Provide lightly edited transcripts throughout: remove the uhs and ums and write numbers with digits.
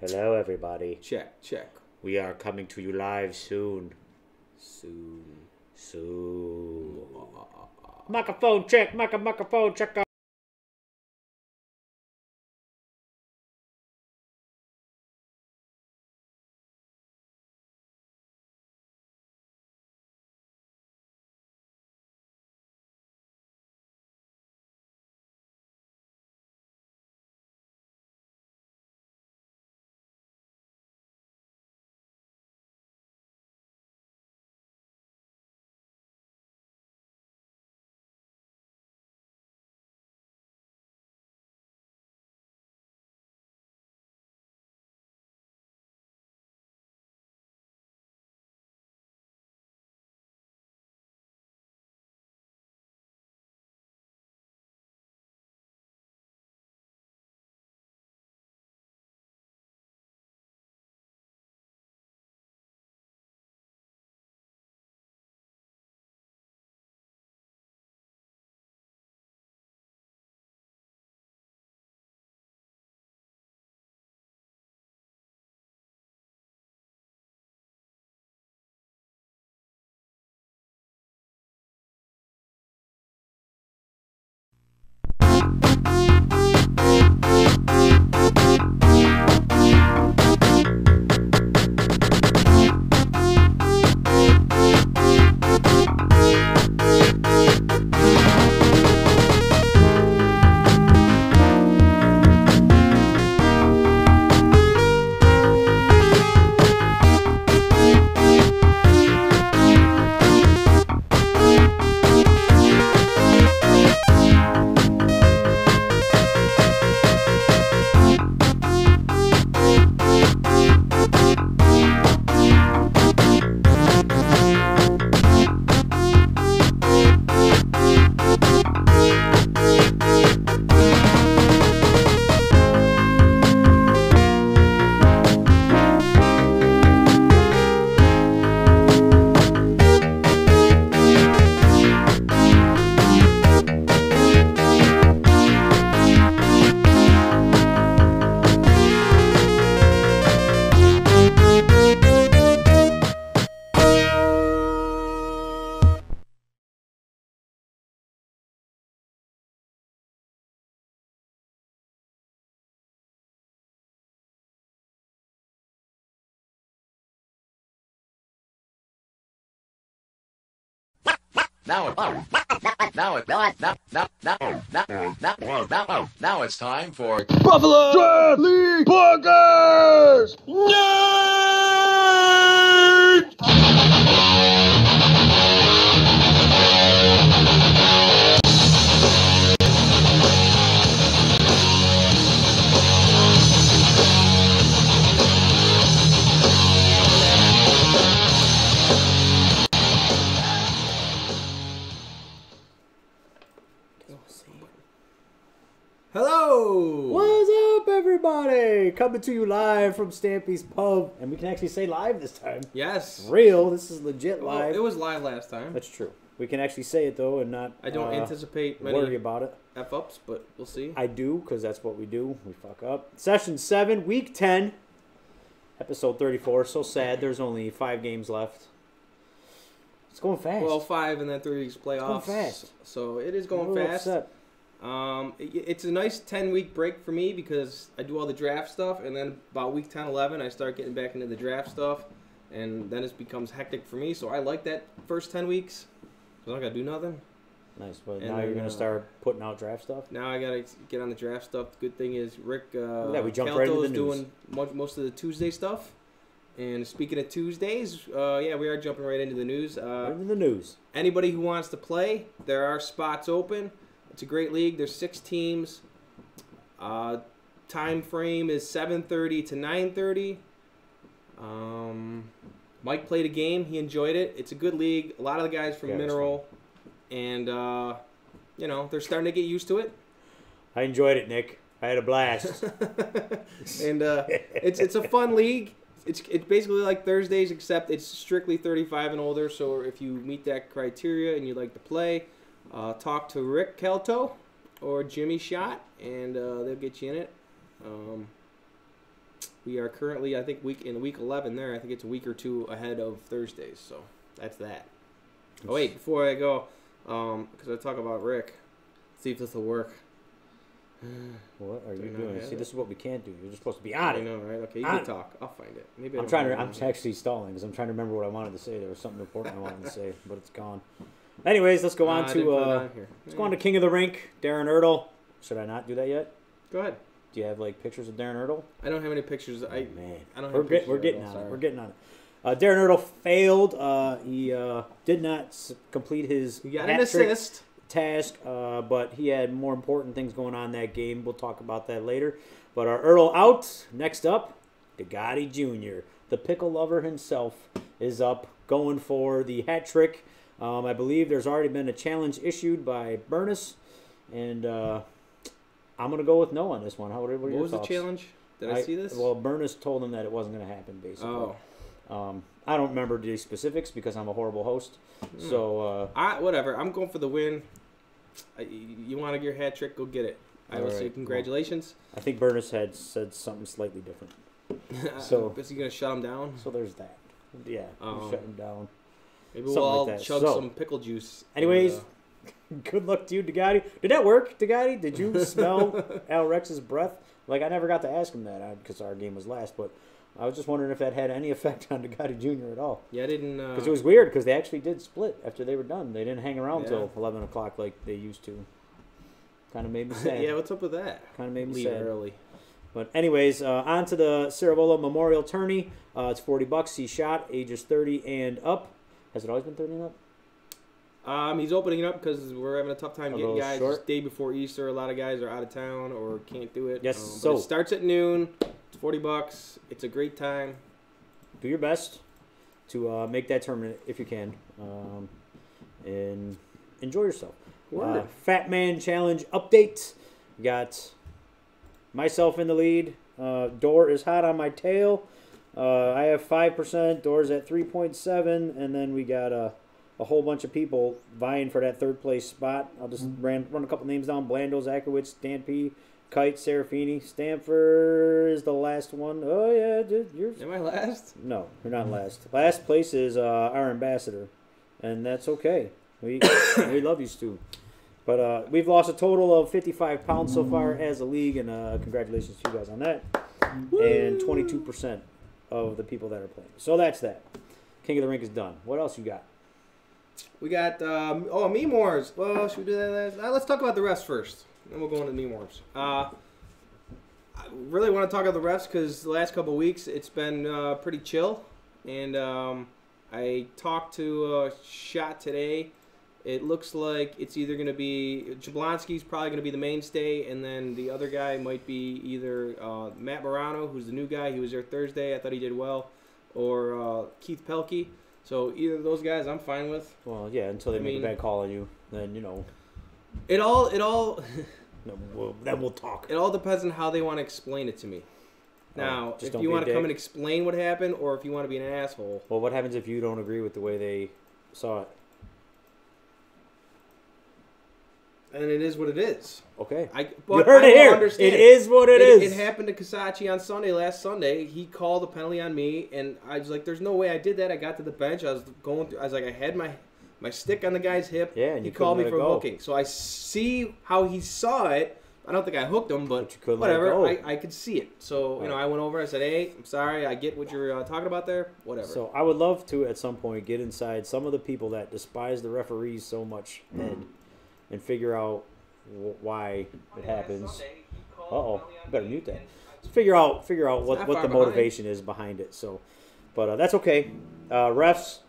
Hello, everybody. Check. We are coming to you live soon. Soon. Microphone check. Microphone check. Now it's time for Buffalo Draft League Podcast! Hello! What's up, everybody? Coming to you live from Stampy's Pub. And we can actually say live this time. Yes. Real. This is legit Well, live. it was live last time. That's true. We can actually say it, though, and not I don't anticipate many worry about it. F-ups, but we'll see. I do, because that's what we do. We fuck up. Session 7, Week 10, Episode 34. So sad. There's only 5 games left. It's going fast. Well, 5 and then 3 weeks playoffs. It's going fast. So it is going I'm a little fast. upset. It's a nice 10-week break for me because I do all the draft stuff, and then about week 10, 11, I start getting back into the draft stuff, and then it becomes hectic for me. So I like that first 10 weeks because I don't got to do nothing. Nice, but And now then, you're going to start putting out draft stuff? Now I got to get on the draft stuff. The good thing is Rick we jumped right into the Kelto's news. doing most of the Tuesday stuff. And speaking of Tuesdays, we are jumping right into the news. Right into the news. Anybody who wants to play, there are spots open. It's a great league. There's 6 teams. Time frame is 7:30 to 9:30. Mike played a game. He enjoyed it. It's a good league. A lot of the guys from Mineral, and they're starting to get used to it. I enjoyed it, Nick. I had a blast. And it's a fun league. It's basically like Thursdays, except it's strictly 35 and older. So if you meet that criteria and you'd like to play, talk to Rick Kelto or Jimmy Schott, and they'll get you in it. We are currently, I think, week 11 there. I think it's a week or two ahead of Thursdays, so that's that. Oh, wait, before I go, because I talk about Rick, see if this will work. What are you doing? See, this is what we can't do. You're just supposed to be on it. I know, right? Okay, you can talk. I'll find it. Maybe I'm actually stalling because I'm trying to remember what I wanted to say. There was something important I wanted to say, but it's gone. Anyways, let's go on to let's go on to King of the Rink, Darren Ertl. Should I not do that yet? Go ahead. Do you have like pictures of Darren Ertl? I don't have any pictures. Man, I don't have we're pictures. We're getting on it. We're getting on it. Darren Ertl failed. He did not complete his assist task, but he had more important things going on that game. We'll talk about that later. But our Ertl out. Next up, Gotti Jr., the pickle lover himself, is up going for the hat trick. I believe there's already been a challenge issued by Burness, and I'm going to go with no on this one. What are your What was thoughts? the challenge? Did I see this? Well, Burness told him that it wasn't going to happen, basically. Oh. I don't remember the specifics because I'm a horrible host. So whatever. I'm going for the win. You want your hat trick? Go get it. I will say congratulations. Well, I think Burness had said something slightly different. So is he going to shut him down? So there's that. Yeah, shut him down. Maybe we'll all chug some pickle juice. Anyways, good luck to you, DeGotti. Did that work, DeGotti? Did you smell Al Rex's breath? Like, I never got to ask him that because our game was last, but I was just wondering if that had any effect on DeGotti Jr. at all. Yeah, I didn't... Because it was weird, because they actually did split after they were done. They didn't hang around till 11 o'clock like they used to. Kind of made me sad. Yeah, what's up with that? Kind of made me Leave sad. early. But anyways, on to the Sarabola Memorial Tourney. It's $40. He shot, ages 30 and up. Has it always been 30 and up? He's opening it up because we're having a tough time getting guys. Short. It's day before Easter. A lot of guys are out of town or can't do it. Yes. But So it starts at noon. It's $40. It's a great time. Do your best to make that tournament if you can, and enjoy yourself. Fat Man Challenge update. We got myself in the lead. Door is hot on my tail. I have 5%. Door's at 3.7, and then we got a whole bunch of people vying for that third place spot. I'll just run a couple names down: Blando, Zakowicz, Stampy, Kite, Serafini. Stanford is the last one. Oh yeah, yours. Am I last? No, you're not last. Last place is our ambassador, and that's okay. We love you, Stu. But we've lost a total of 55 pounds so far as a league, and congratulations to you guys on that. Woo! And 22% of the people that are playing. So that's that. King of the Rink is done. What else you got? We got, meme wars. Well, should we do that? Let's talk about the refs first. Then we'll go into meme wars. I really want to talk about the refs because the last couple of weeks it's been pretty chill. And I talked to Shot today. It looks like it's either going to be Jablonski's probably going to be the mainstay, and then the other guy might be either Matt Morano, who's the new guy. He was there Thursday. I thought he did well, or Keith Pelkey. So either of those guys, I'm fine with. Well, yeah, until they make a bad call on you, then you know. It all. Then we'll talk. It all depends on how they want to explain it to me. Now, if you want to come and explain what happened, or if you want to be an asshole. Well, what happens if you don't agree with the way they saw it? And it is what it is. Okay. But you heard it here. Understand. It is what it is. It happened to Kasachi on last Sunday. He called a penalty on me, and I was like, "There's no way I did that." I got to the bench. I was going through. I was like, I had my stick on the guy's hip. Yeah, and he called me for hooking. So I see how he saw it. I don't think I hooked him, but whatever. I could see it. So I went over. I said, "Hey, I'm sorry. I get what you're talking about there. Whatever." So I would love to at some point get inside some of the people that despise the referees so much, and figure out why it happens. Better mute that. Figure out what the motivation is behind it. So, but that's okay. Refs,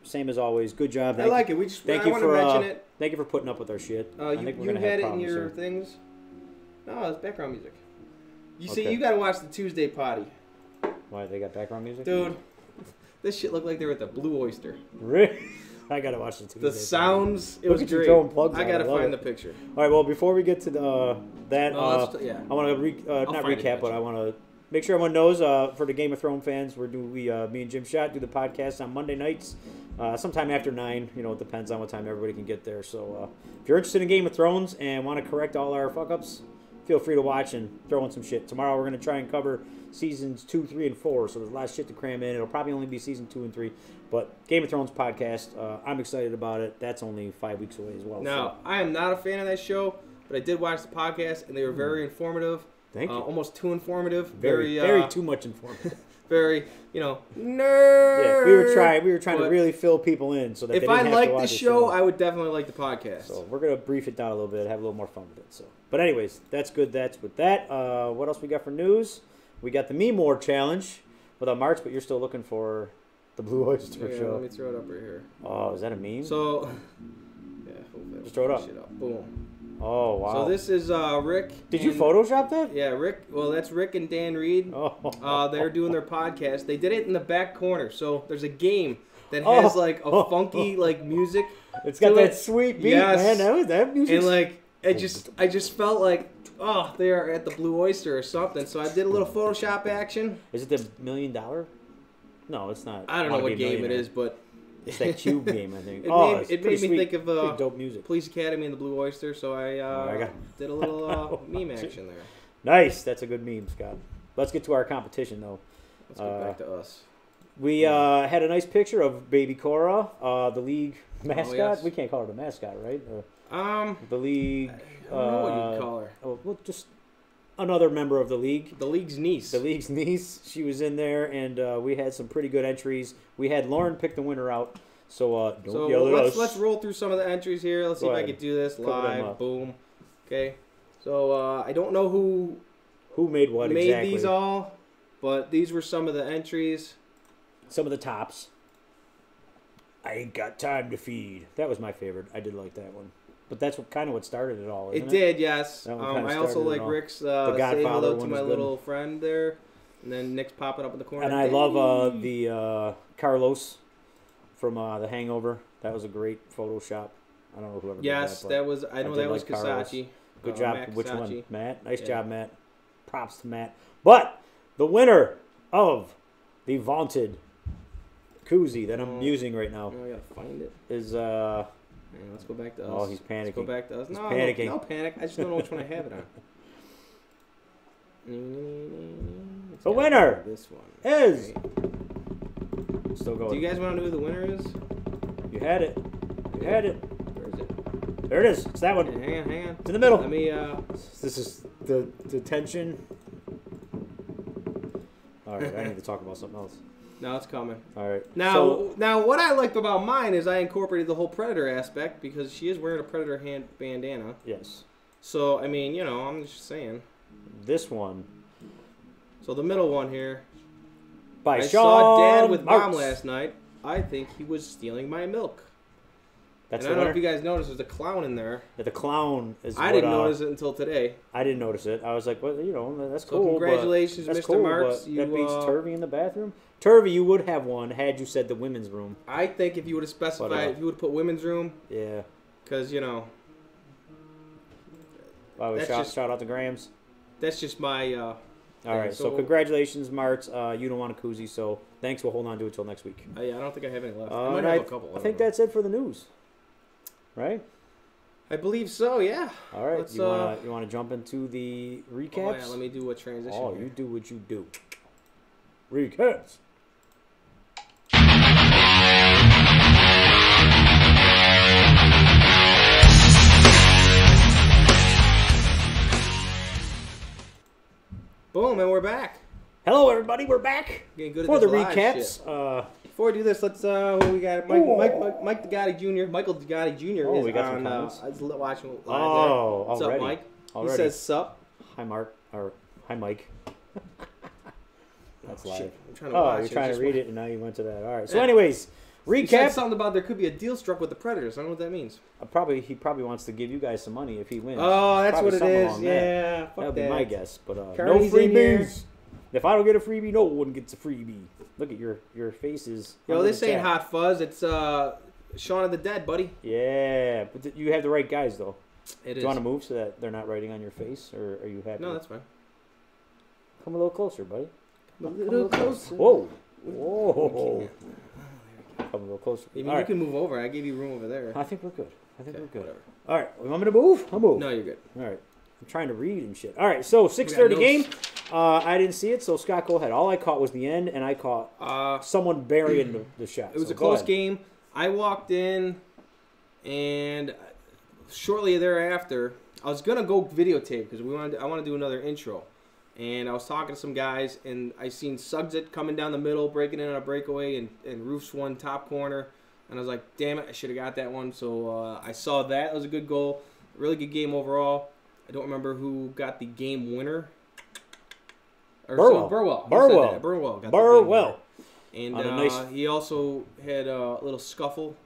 same as always. Good job. I like it. Thank you for putting up with our shit. I think we're gonna have it in your things. No, it's background music. You see, you gotta watch the Tuesday potty. Why they got background music? Dude, this shit looked like they were at the Blue Oyster. Really? I gotta watch the Tuesday. The sounds, it was great. I gotta find the picture. All right, well, before we get to that, I want to not recap, but I want to make sure everyone knows for the Game of Thrones fans, me and Jim Schott do the podcast on Monday nights, sometime after 9. It depends on what time everybody can get there. So if you're interested in Game of Thrones and want to correct all our fuck ups, feel free to watch and throw in some shit. Tomorrow we're going to try and cover seasons 2, 3, and 4, so there's a lot of shit to cram in. It'll probably only be season 2 and 3, but Game of Thrones podcast, I'm excited about it. That's only 5 weeks away as well. Now, I am not a fan of that show, but I did watch the podcast, and they were very informative. Thank you. Almost too informative. Very too much informative. Very, nerd. Yeah, we were trying to really fill people in so that if they didn't I have liked to watch the show, I would definitely like the podcast. So we're gonna brief it down a little bit, have a little more fun with it. So, but anyways, that's good. That's with that. What else we got for news? We got the Me More challenge without March, but you're still looking for the Blue Oyster show. Let me throw it up right here. Oh, is that a meme? So, yeah, just throw it up. Boom. Oh wow. So this is Rick. Did you Photoshop that? Yeah, Rick. Well, that's Rick and Dan Reed. Oh. They're doing their podcast. They did it in the back corner. So there's a game that has like a funky like music. It's got that sweet beat, man. That music. And like I just felt like they are at the Blue Oyster or something. So I did a little Photoshop action. Is it the $1 million? No, it's not. I don't know what game it is, but. It's that Cube game, I think. It made me think of dope music. Police Academy and the Blue Oyster, so I did a little meme action there. Nice. That's a good meme, Scott. Let's get to our competition, though. Let's get back to us. We had a nice picture of Baby Cora, the league mascot. Oh, yes. We can't call her the mascot, right? The league. I don't know what you'd call her. Well, just another member of the league. The league's niece. The league's niece. She was in there, and we had some pretty good entries. We had Lauren pick the winner out, so don't yell at us. Let's roll through some of the entries here. Let's see if I can do this live. Boom. Okay. So I don't know who made what exactly. These all, but these were some of the entries. Some of the tops. I ain't got time to feed. That was my favorite. I did like that one. But that's kind of what started it all, isn't it? It did, yes. I also like Rick's the say hello to one my little friend there. And then Nick's popping up in the corner. And I love the Carlos from The Hangover. That was a great Photoshop. I don't know whoever did that. That was. I know that was Kasachi. Good job. Matt Which Kasachi. one? Matt? Nice job, Matt. Props to Matt. But the winner of the vaunted koozie that I'm using right now I gotta find it. is Man, let's go back to us. Oh, he's panicking. Let's go back to us. He's panicking. No panic. I just don't know which one I have it on. The winner this one is still going. Do you guys want to know who the winner is? You had it. You had it. Where is it? There it is. It's that one. Hang on. It's in the middle. Let me. This is the tension. All right, I need to talk about something else. No, it's coming. All right. Now, what I liked about mine is I incorporated the whole Predator aspect because she is wearing a Predator bandana. Yes. So I mean, I'm just saying. This one. So the middle one here. By I Sean saw Dad with Marks. Mom last night. I think he was stealing my milk. That's and I don't know if you guys noticed, there's a clown in there. Yeah, the clown is. I didn't notice it until today. I didn't notice it. I was like, well, that's So cool. Congratulations, that's Mr. cool, Marks. But that beats Turvey in the bathroom. Turvey, you would have one had you said the women's room. I think if you would have specified, if you would have put women's room. Yeah. Because, Wow, shout out to Grams. That's just my. All right, so congratulations, Marts. You don't want a koozie, so thanks. We'll hold on to it till next week. Yeah, I don't think I have any left. I might have a couple. I think that's it for the news. Right? I believe so, yeah. All right, you want to jump into the recaps? Oh, yeah, let me do a transition. Oh, here. you do what you do. Recaps. Boom, and we're back. Hello, everybody. We're back Getting good for at the this live recaps. Before we do this, let's we got Mike Degotti Jr. Michael Degotti Jr. Oh, is we got on. some comments. I was watching live there. Oh, What's already. up, Mike? Already. He says sup. Hi, Mark. Or hi, Mike. That's live. Shit. I'm trying to watch you're it. trying to read it, and now you went to that. All right. So, anyways, He said recap. something about there could be a deal struck with the Predators. I don't know what that means. He probably wants to give you guys some money if he wins. Oh, that's Probably what it something is. along Yeah, that fuck would be my guess. But no Carney's in here. freebies. If I don't get a freebie, no one gets a freebie. Look at your faces. Yo, this ain't Hot Fuzz. It's Shaun of the Dead, buddy. Yeah, but you have the right guys though. It Do you want to move so that they're not writing on your face, or are you happy? No, that's fine. Come a little closer, buddy. A little closer. Whoa. Come a little closer. You can move over. I gave you room over there. I think we're good. We're good. Whatever. All right. You want me to move? I'll move. No, you're good. All right. I'm trying to read and shit. All right, so 6:30 game. I didn't see it, so Scott, go ahead. All I caught was the end, and I caught someone burying the shot. It was a close game. I walked in, and shortly thereafter, I was gonna go videotape because I want to do another intro, and I was talking to some guys, and I seen Sugsit coming down the middle, breaking in on a breakaway, and Roof's one top corner, and I was like, damn it, I should have got that one. So I saw that. It was a good goal, really good game overall. I don't remember who got the game winner. Burwell. Burwell. And he also had a little scuffle.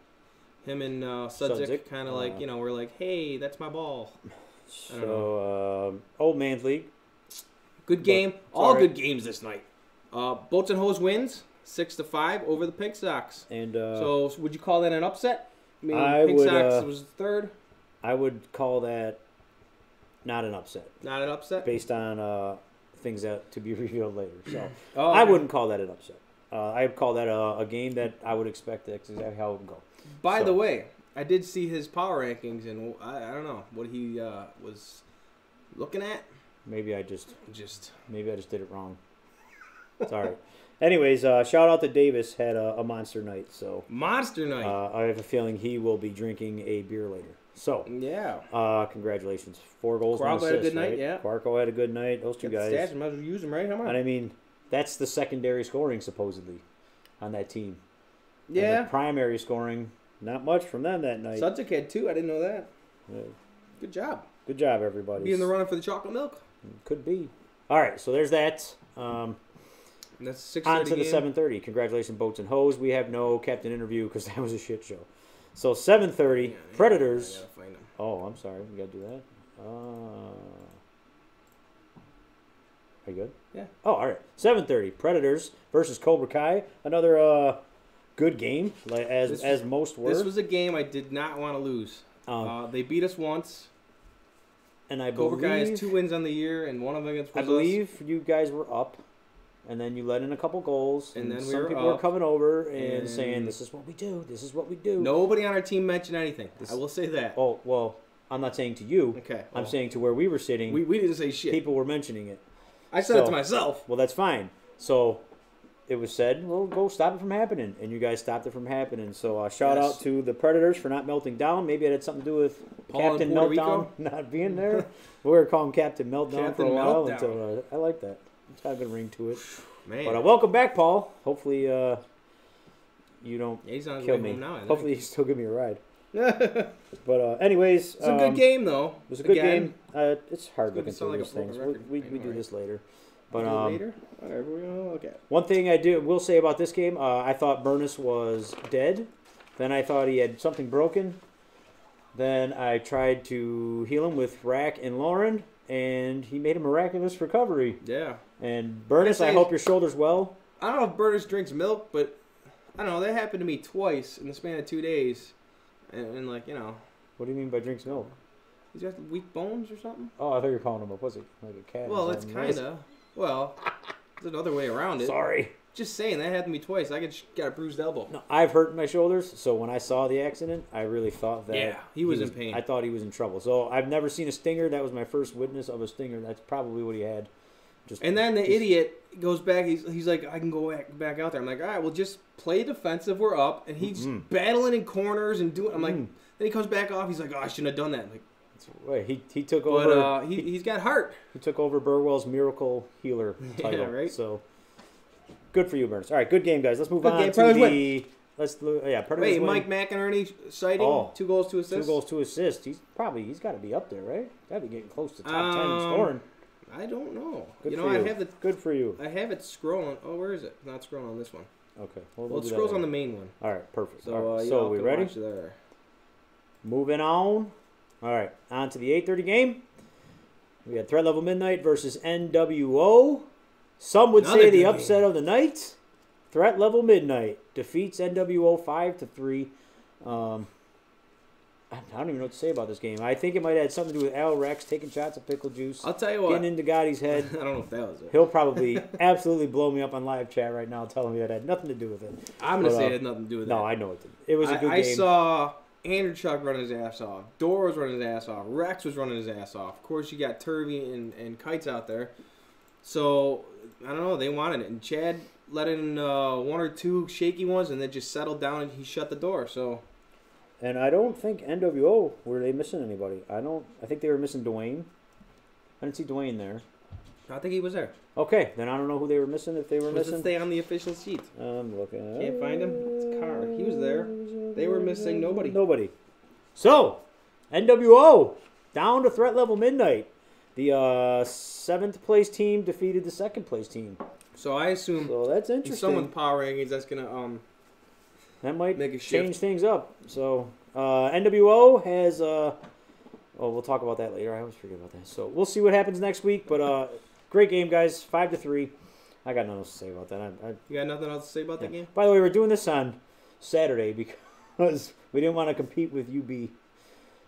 Him and Sudzik kind of like, we're like, hey, that's my ball. So, old man's league. Good game. All good games this night. Boats and Hose wins 6-5 over the Pink Sox. And so would you call that an upset? I mean, Pink Sox was third. I would call that not an upset. Not an upset? Based on things that to be revealed later. So okay. I wouldn't call that an upset. I'd call that a game that I would expect that's exactly how it would go. By the way, I did see his power rankings, and I don't know what he was looking at. Maybe I just did it wrong. It's all right. Anyways, shout out to Davis, had a monster night. So monster night. I have a feeling he will be drinking a beer later. So yeah. Congratulations, 4 goals. Quarko had a good night. Right? Yeah. Quarko had a good night. Those two guys. Stats, might as well use them, right? How much? And I mean, that's the secondary scoring supposedly on that team. Yeah. And the primary scoring, not much from them that night. Sudzik had 2. I didn't know that. Yeah. Good job. Good job, everybody. Be in the running for the chocolate milk. Could be. All right, so there's that. And that's 6:30 on to the game. 7:30. Congratulations, Boats and Hose. We have no captain interview because that was a shit show. So 7:30, Predators. I gotta find them. Oh, I'm sorry. We got to do that. Are you good? Yeah. Oh, all right. 7:30, Predators versus Cobra Kai. Another good game, like as most were. This was a game I did not want to lose. They beat us once. And I Cobra believe Kai has 2 wins on the year, and one of them against. I believe you guys were up, and then you let in a couple goals, and then some people were coming over and saying, "This is what we do. This is what we do." Nobody on our team mentioned anything. I will say that. Oh well, I'm not saying to you. Okay. I'm saying to where we were sitting. We didn't say shit. People were mentioning it. I said it to myself. Well, that's fine. So it was said, well, go stop it from happening. And you guys stopped it from happening. So shout out to the Predators for not melting down. Maybe it had something to do with Captain Meltdown not being there. We were calling Captain Meltdown for a while. Until, I like that. It's got a good ring to it. Man. But welcome back, Paul. Hopefully you don't he's on his kill way me. home now, Hopefully you still give me a ride. But anyways. It's a good game, though. It was a good game. It's hard looking through like these things. We do this later. But later? Whatever, we're going to look at. One thing I will say about this game, I thought Burness was dead. Then I thought he had something broken. Then I tried to heal him with Rack and Lauren, and he made a miraculous recovery. Yeah. And Burness, I hope your shoulder's well. I don't know if Burness drinks milk, but I don't know. That happened to me twice in the span of 2 days. And like, What do you mean by drinks milk? He's got weak bones or something? Oh, I thought you were calling him a pussy. Like a cat. Well, that's kind of. Well, there's another way around it. Sorry. Just saying, that happened to me twice. I got a bruised elbow. No, I've hurt my shoulders, so when I saw the accident, I really thought that he was in pain. I thought he was in trouble. So I've never seen a stinger. That was my first witness of a stinger. That's probably what he had. And then the idiot goes back. He's like, I can go back out there. I'm like, all right, well, just play defensive. We're up. And he's battling in corners and doing. I'm like, then he comes back off. He's like, oh, I shouldn't have done that. I'm like, wait, he took over. But he's got heart. He took over Burwell's miracle healer title. Yeah, right. So good for you, Burns. All right, good game, guys. Let's move on to Predators the. Let's Predators wait, win. Mike McInerney sighting 2 goals, 2 assists. 2 goals, 2 assists. He's got to be up there, right? Got to be getting close to top 10 in scoring. I don't know. Good for you. I have the good for you. I have it scrolling. Oh, where is it? Not scrolling on this one. Okay. Well, it scrolls on the main one. All right, perfect. So, all right. So we ready? There. Moving on. All right, on to the 8:30 game. We had Threat Level Midnight versus NWO. Some would say the upset of the night. Threat Level Midnight defeats NWO 5-3. I don't even know what to say about this game. I think it might have had something to do with Al Rex taking shots of pickle juice. I'll tell you what. Getting into Gotti's head. I don't know if that was it. He'll probably absolutely blow me up on live chat right now telling me that had nothing to do with it. I'm going to say it had nothing to do with it. No, I know it didn't. It was a good game. I saw Andrew Chuck running his ass off. Dora was running his ass off. Rex was running his ass off. Of course, you got Turvey and Kites out there. So, I don't know. They wanted it. And Chad let in one or two shaky ones and then just settled down and he shut the door. So, And I don't think NWO, were they missing anybody? I think they were missing Dwayne. I didn't see Dwayne there. I think he was there. Okay, then I don't know who they were missing if they were Does missing. it stay on the official sheet? I'm looking. Can't find him. It's a car. He was there. They were missing nobody. Nobody. So, NWO, down to threat level midnight. The 7th place team defeated the 2nd place team. So I assume So that's in interesting. someone's power rankings that's gonna That might make a shift. change things up. So, NWO has... we'll talk about that later. I always forget about that. So, we'll see what happens next week. But, great game, guys. 5-3. I got nothing else to say about that. You got nothing else to say about that game? By the way, we're doing this on Saturday because we didn't want to compete with UB,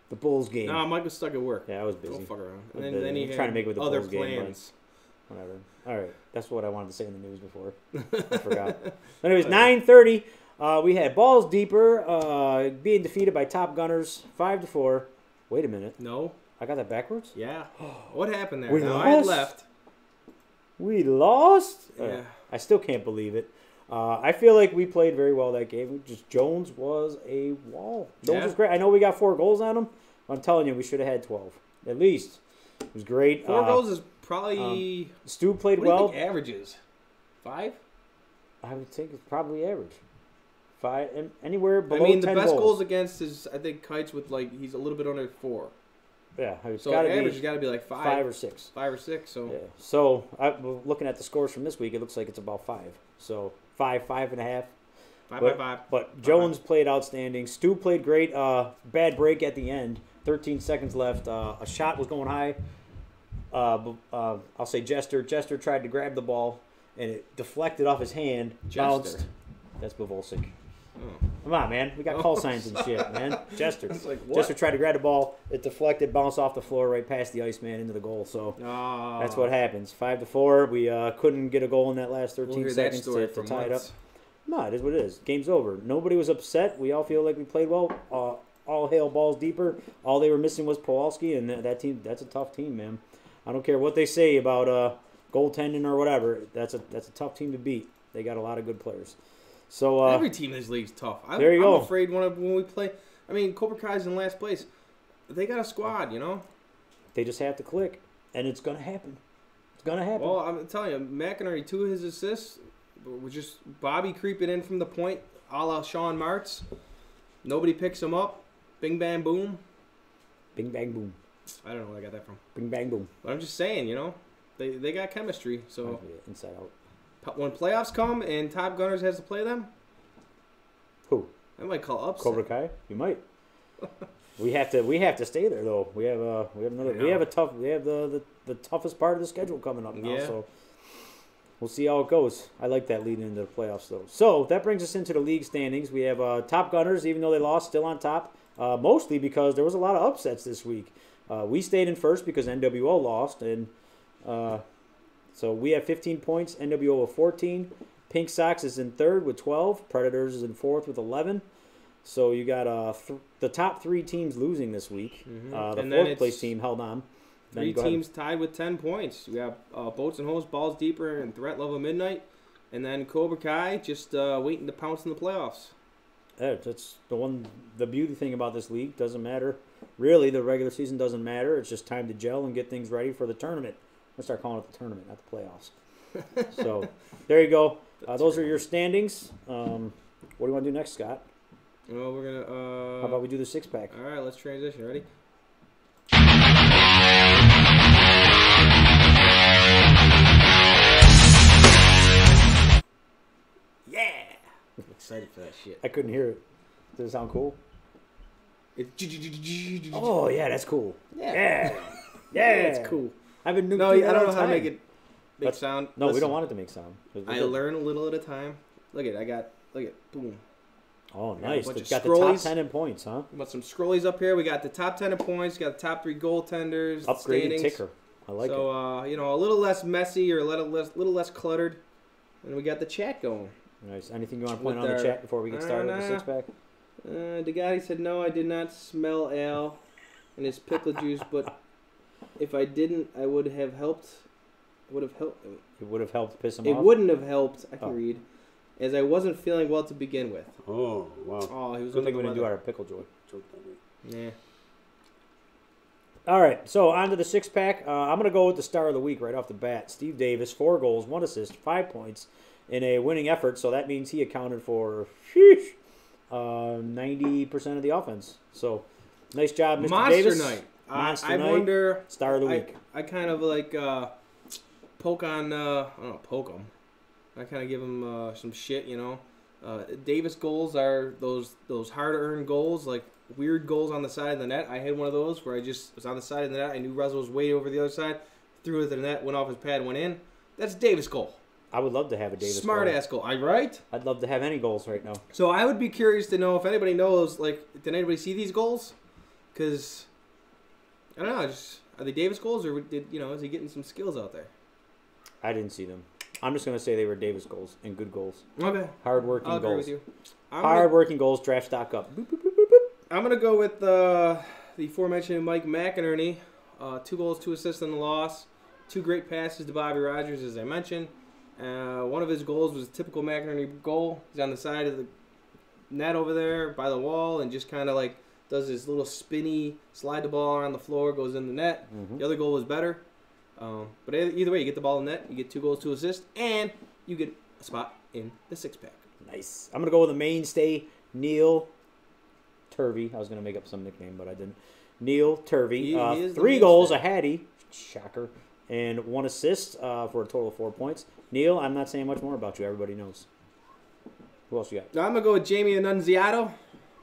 the Bulls game. No, Mike was stuck at work. Yeah, I was busy. Don't fuck around. Was And busy. then he I'm had trying to make it with the other Bulls game, plans. Whatever. All right. That's what I wanted to say in the news before. I forgot. Anyways, 9:30. We had Balls Deeper being defeated by Top Gunners 5-4. Wait a minute. No. I got that backwards? Yeah. What happened there? We Now, I had lost? left. We lost? Yeah. I still can't believe it. I feel like we played very well that game. Jones was a wall. Jones was great. I know we got 4 goals on him. I'm telling you, we should have had 12. At least. It was great. 4 goals is probably... Stu played what do you well. think average is? 5? I would think it's probably average. 5, and anywhere below 10 I mean, the best goals. goals against is, I think, Kites with, he's a little bit under 4. Yeah, it's So gotta average has be got to be 5. 5 or 6. 5 or 6, so... Yeah. So, looking at the scores from this week, it looks like it's about 5. So, 5, 5.5. 5 by 5. But Jones played outstanding. Stu played great. Bad break at the end. 13 seconds left. A shot was going high. I'll say Jester. Jester tried to grab the ball, and it deflected off his hand. Bounced. That's Bavolsic. Oh. Come on, man. We got call signs and shit, man. Jester. It's like, what? Jester tried to grab the ball. It deflected, bounced off the floor right past the Iceman into the goal. So that's what happens. 5-4. We couldn't get a goal in that last 13 seconds to tie it up. No, it is what it is. Game's over. Nobody was upset. We all feel like we played well. All hail Balls Deeper. All they were missing was Kowalski, and that team. That's a tough team, man. I don't care what they say about goaltending or whatever. That's a tough team to beat. They got a lot of good players. So every team in this league is tough. There you go. I'm afraid when we play. I mean, Cobra Kai's in last place. They got a squad, you know. They just have to click, and it's gonna happen. It's gonna happen. Well, I'm telling you, McInerney, 2 of his assists was just Bobby creeping in from the point, a la Sean Martz. Nobody picks him up. Bing, bang, boom. Bing, bang, boom. I don't know where I got that from. Bing, bang, boom. But I'm just saying, you know, they got chemistry. So inside out. when playoffs come and Top Gunners has to play them, who? I might call upset. Cobra Kai. You might. We have to stay there though. We have the toughest part of the schedule coming up now. Yeah. So we'll see how it goes. I like that leading into the playoffs though. So that brings us into the league standings. We have Top Gunners, even though they lost, still on top. Mostly because there was a lot of upsets this week. We stayed in first because NWO lost, and so we have 15 points. NWO with 14. Pink Sox is in third with 12. Predators is in fourth with 11. So you got the top 3 teams losing this week. The fourth place team held on. 3 teams tied with 10 points. We got Boats and Hose, Balls Deeper, and Threat Level Midnight. And then Cobra Kai just waiting to pounce in the playoffs. Yeah, that's the beauty thing about this league. Doesn't matter. Really, the regular season doesn't matter. It's just time to gel and get things ready for the tournament. Let's start calling it the tournament, not the playoffs. So, there you go. Those are your standings. What do you want to do next, Scott? Well, we're going to... How about we do the 6-pack? All right, let's transition. Ready? Yeah! I'm excited for that shit. I couldn't hear it. Does it sound cool? It's... Oh, yeah, that's cool. Yeah. Yeah, it's cool. I've been No, I don't know how to make it make sound. No, we Listen, don't want it to make sound. I learn a little at a time. Look at, boom. Oh, nice. bunch It's of got the top scrollies. 10 in points, huh? We got some scrollies up here. We got the top 10 in points. We got the top 3 goaltenders. Upgraded standings. ticker. I like it. So, a little less messy or a little less cluttered. And we got the chat going. Nice. Anything you want to point With on the our- chat before we get started with the nah. 6-pack? DeGotti said, no, I did not smell Al and his pickle juice, but if I didn't, I would have helped. Would have helped. It would have helped piss him It off. wouldn't have helped. I can read, as I wasn't feeling well to begin with. Oh, wow. Oh, he was. Good thing we didn't do our pickle joy. Yeah. All right, so on to the six-pack. I'm going to go with the star of the week right off the bat. Steve Davis, 4 goals, 1 assist, 5 points in a winning effort. So that means he accounted for 90% of the offense. So nice job, Mr. Monster Davis. night. Monster I night. wonder. Star of the week. I kind of like poke on. I don't know, poke him. I kind of give him some shit, you know. Davis goals are those hard-earned goals, like weird goals on the side of the net. I had one of those where I just was on the side of the net. I knew Russell was way over the other side. Threw it to the net, went off his pad, went in. That's a Davis goal. I would love to have a Davis Smart-ass goal. Right? I'd love to have any goals right now. So I would be curious to know if anybody knows, like, did anybody see these goals? Because, I don't know, just, are they Davis goals or is he getting some skills out there? I didn't see them. I'm just going to say they were Davis goals and good goals. Okay. Hard-working I'll goals. agree with you. Hard-working goals, draft stock up. Boop, boop, boop, boop, boop. I'm going to go with the aforementioned Mike McInerney. 2 goals, 2 assists in the loss. 2 great passes to Bobby Rogers, as I mentioned. One of his goals was a typical McInerney goal. He's on the side of the net over there by the wall and just kind of like does this little spinny, slide the ball around the floor, goes in the net. Mm-hmm. The other goal was better. But either way, you get the ball in the net, you get 2 goals, 2 assists, and you get a spot in the six-pack. Nice. I'm going to go with a mainstay, Neil Turvey. I was going to make up some nickname, but I didn't. Neil Turvey. He is the 3 goals, a mainstay. Hattie. Shocker. And 1 assist for a total of 4 points. Neil, I'm not saying much more about you. Everybody knows. Who else you got? Now I'm going to go with Jamie Annunziato.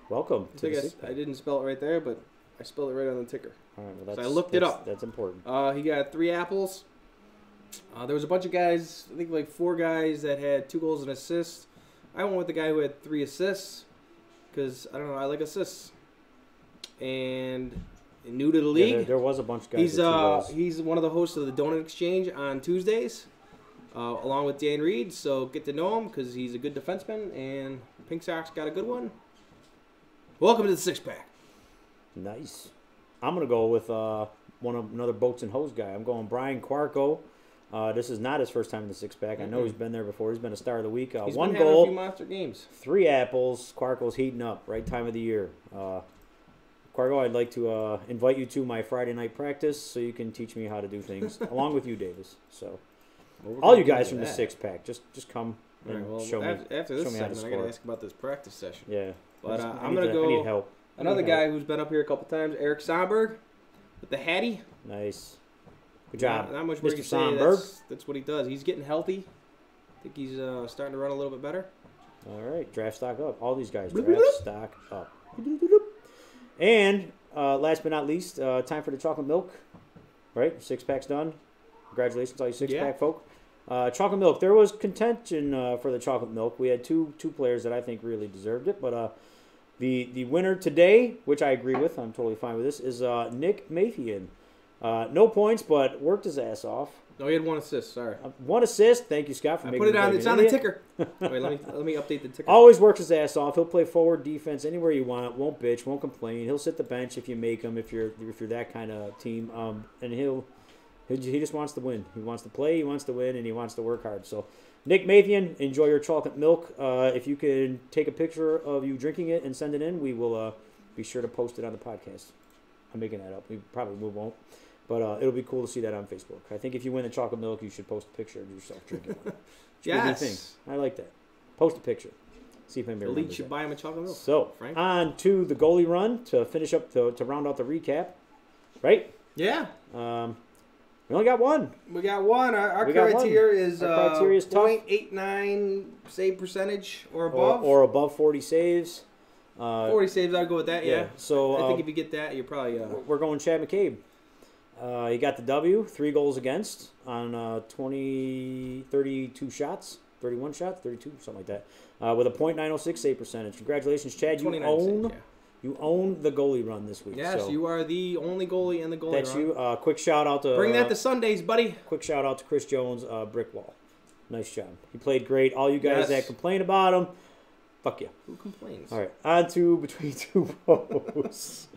Welcome to the I six-pack. didn't spell it right there, but I spelled it right on the ticker. All right, well, I looked it up. That's important. He got 3 apples. There was a bunch of guys, I think like 4 guys that had 2 goals and assists. I went with the guy who had 3 assists because, I don't know, I like assists. And new to the league. Yeah, there was a bunch of guys with 2 goals. He's one of the hosts of the Donut Exchange on Tuesdays, along with Dan Reed. So get to know him because he's a good defenseman, and Pink Sox got a good one. Welcome to the six-pack. Nice. I'm going to go with another boats and hose guy. I'm going Brian Quarko. This is not his first time in the six-pack. I know he's been there before. He's been a star of the week. He's 1 been having a goal, few monster games. 3 apples. Quarko's heating up. Right time of the year. Quarko, I'd like to invite you to my Friday night practice so you can teach me how to do things, along with you, Davis. So, all you guys from the six-pack, just come and show me. After this show me how to segment, I got score. to ask about this practice session. Yeah. But I I'm going to go. I need help. Another guy who's been up here a couple times, Eric Somberg, with the Hattie. Nice. Good job, Not much more Mr. to say. Somberg. That's what he does. He's getting healthy. I think he's starting to run a little bit better. All right, draft stock up. All these guys, draft stock up. And last but not least, time for the chocolate milk. Right, 6-pack's done. Congratulations, all you 6-pack folk. Chocolate milk. There was contention for the chocolate milk. We had two players that I think really deserved it, but the winner today, which I agree with, I'm totally fine with this, is Nick Mathian. No points, but worked his ass off. No, he had 1 assist. Sorry. 1 assist. Thank you, Scott, for making Put it on. me It's an on the idiot. ticker. Wait, let me update the ticker. Always works his ass off. He'll play forward, defense, anywhere you want. Won't bitch, won't complain. He'll sit the bench if you make him. If you're that kind of team, and he just wants to win. He wants to play. He wants to win, and he wants to work hard. So, Nick Mathian, enjoy your chocolate milk. If you can take a picture of you drinking it and send it in, we will be sure to post it on the podcast. I'm making that up. We probably won't. But it'll be cool to see that on Facebook. I think if you win the chocolate milk, you should post a picture of yourself drinking one. Yes. Thing. I like that. Post a picture. See if anybody The league remembers should that. buy him a chocolate milk. So, Frank? on to the goalie run to finish up, to round out the recap. Right? Yeah. We only got one. We got one. Our We got criteria one. is Our criteria is tough. .89 save percentage or above. Or above 40 saves. 40 saves, I'd go with that, yeah. So, I think if you get that, you're probably... we're going Chad McCabe. He got the W, 3 goals against on 32 shots, 31 shots, 32, something like that, with a .906 save percentage. Congratulations, Chad. You 29 own saves, yeah. You own the goalie run this week. Yes, so you are the only goalie in the goalie that's run. you. Quick shout out to Bring that to Sundays, buddy. quick shout out to Chris Jones, brick wall. Nice job. He played great. All you guys Yes. that complain about him, Fuck you. Who complains? All right, on to Between Two Posts.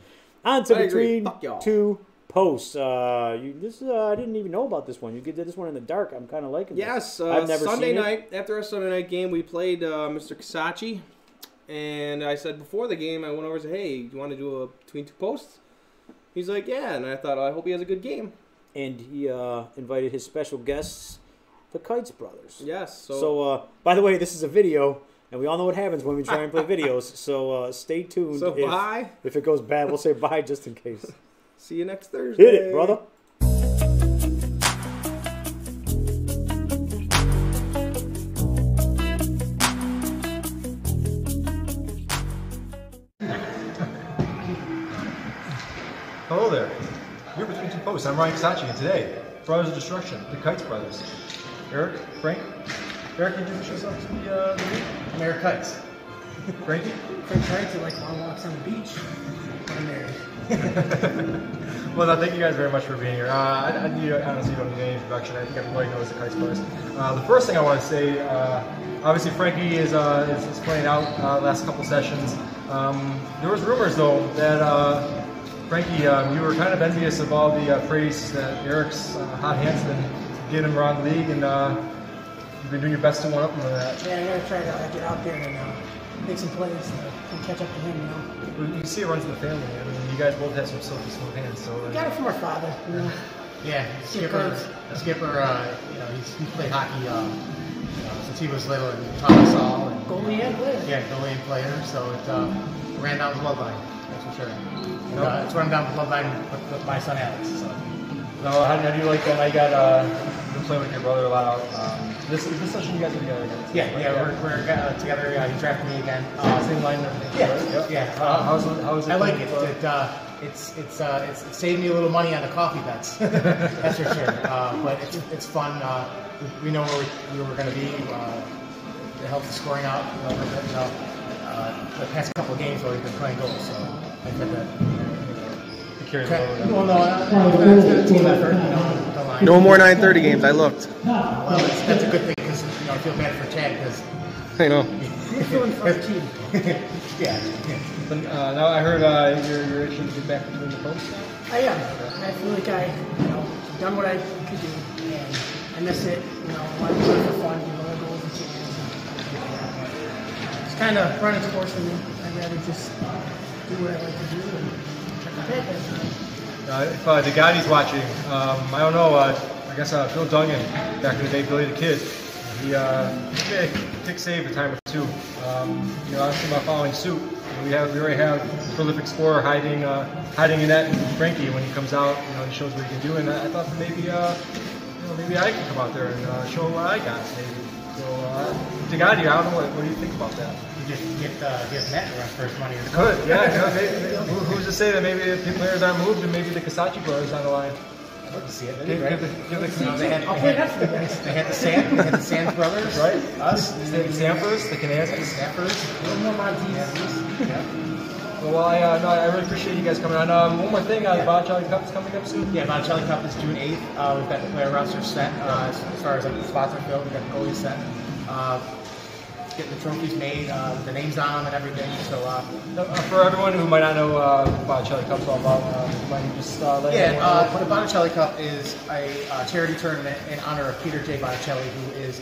On to Between Two Posts. I didn't even know about this one. You did this one in the dark. I'm kind of liking this. Yes, I've never Sunday seen night, after our Sunday night game, we played Mr. Kasachi. And I said before the game, I went over and said, hey, do you want to do a Between Two Posts? He's like, yeah. And I thought, I hope he has a good game. And he invited his special guests, the Kites brothers. Yes. So, by the way, this is a video, and we all know what happens when we try and play videos. So stay tuned. So bye. If it goes bad, we'll say bye just in case. See you next Thursday. Hit it, brother. Hello there. You're Between Two Posts. I'm Ryan Kasachi, and today, Brothers of Destruction, the Kites brothers. Eric, Frank. Eric, can you introduce yourself to the league? I'm Eric Kites. Frankie? Frank Kites, I like long walks on the beach. I'm married. Well, thank you guys very much for being here. I honestly don't need any introduction. I think everybody knows the Kites brothers. The first thing I want to say, obviously Frankie is playing out last couple sessions. There was rumors though that Frankie, you were kind of envious of all the praise that Eric's hot hand's been getting him around the league, and you've been doing your best to one up him with that. Yeah, I gotta try to get out there and make some plays and catch up to him, you know. Well, you see it runs in the family. I mean, you guys both have some silky smooth hands, so. We got it from our father, you know. Yeah, Skipper, he played hockey since he was little and taught us all. And, goalie and player. Yeah, goalie and player, so it ran down the bloodline, that's for sure. And, it's running down the bloodline with my son Alex, so. No, how do you like that? I got been playing with your brother a lot. This session you guys are together again. Yeah, we're together. He drafted me again. Same line and everything. Yeah. How's it? I like it. It's saved me a little money on the coffee bets. That's for sure. But it's fun. We know where we were going to be. It helps the scoring out a little bit. The past couple of games where we've been playing goals, so I think that. Well, no, it's been a team effort. No more 9:30 games. I looked. Well, that's a good thing because I feel bad for Chad because. I know. You're feeling frustrated. Yeah. But, now I heard you're itching to get back between the posts now? I am. I feel like I've done what I could do, and I miss it. I want to play for fun, more goals and chances. It's kind of running its course for me. I'd rather just do what I like to do and check the pay. If the Gotti's watching, I don't know, I guess Bill Duggan, back in the day, Billy the Kid, he made a kick save a time or two. Obviously about following suit. We already have a prolific scorer hiding in that, and Frankie, when he comes out, he shows what he can do, and I thought that maybe I could come out there and show what I got, maybe. So, Gotti, I don't know, what do you think about that? Just get Matt the rest for his money. Could, yeah. Maybe, who's to say that maybe if the players aren't moved and maybe the Kasachi brothers on the line? I'd love to see it. They had the Sands brothers, right? Us, the Sampers, the Canazes, Snappers, A little more Montes. Yeah. Well, I really appreciate you guys coming on. One more thing, the Botticelli Cup is coming up soon. Yeah, Botticelli Cup is June 8th. We've got the player roster set as far as the spots are filled. We've got the goalie set. Getting the trophies made, the names on them and everything. So for everyone who might not know what Botticelli Cup's all about, might you just let the Botticelli Cup is a charity tournament in honor of Peter J. Botticelli, who is